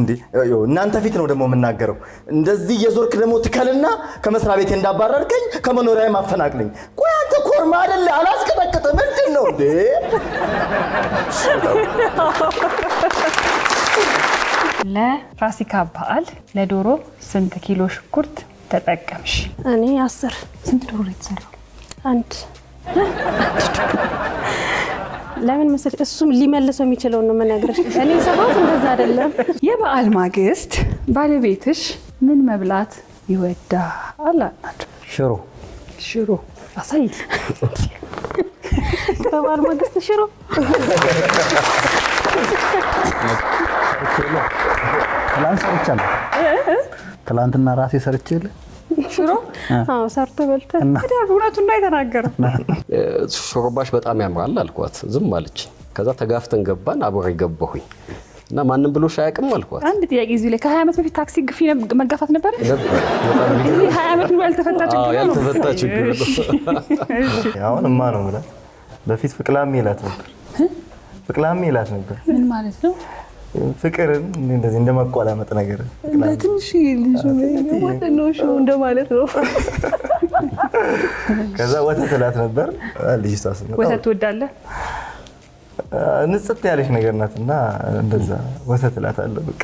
እንዴ እናንተ ፊት ነው ደግሞ የምናገረው እንደዚህ የዞርክ ደግሞ ትከልና ከመስሪያ ቤት እንዳባረርከኝ ከመኖሪያዬ ማፈናቅለኝ ቆይ አንተ ኮርማ አይደል አላስቀጠቀጠ ምንድነው እንዴ ለፋሲካ በዓል ለዶሮ ስንት ኪሎ ሽንኩርት ተጠቀምሽ? እኔ 10 ስንት ዶሮ የተሰራው? አንድ ለምን መሰለሽ እሱም ሊመልሰው የሚችለው ነው መናገርሽ እኔ ሰባውት እንደዛ አይደለም የበዓል ማግስት ባለቤትሽ ምን መብላት ይወዳል አላችሁ? ሽሮ አሳይ በበዓል ማግስት ሽሮ ትላንትና ራሴ ሰርቼልህ ሽሮ ሰርቶ በልተ ታዲያ እውነቱን እንዳይተናገረው ሾርባሽ በጣም ያምራል አልኳት ዝም አለች ከዛ ተጋፍተን ገባን አብሬ ገባሁኝ እና ማንንም ብሎሽ አያውቅም አልኳት አንድ ጥያቄ እዚህ ላይ ከ20 ዓመት በፊት ታክሲ ግፊ መጋፋት ነበር ይሄ 20 ዓመት ነው ያልተፈታ ችግር ነው አሁንማ ነው ማለት በፊት ፍቅላም ይላት ነበር ፍቅላም ይላት ነበር ምን ማለት ነው ፍቅርን እንደዚህ እንደማቋላመጥ ነገር ትንሽ ልጅ ነው ሾው እንደማለት ነው ከዛ ወተት እላት ነበር ልጅቷ ስመጣ ወተት ትወዳለህ ንጽት ያለች ነገር ናትና እንደዛ ወተት እላታለሁ በቃ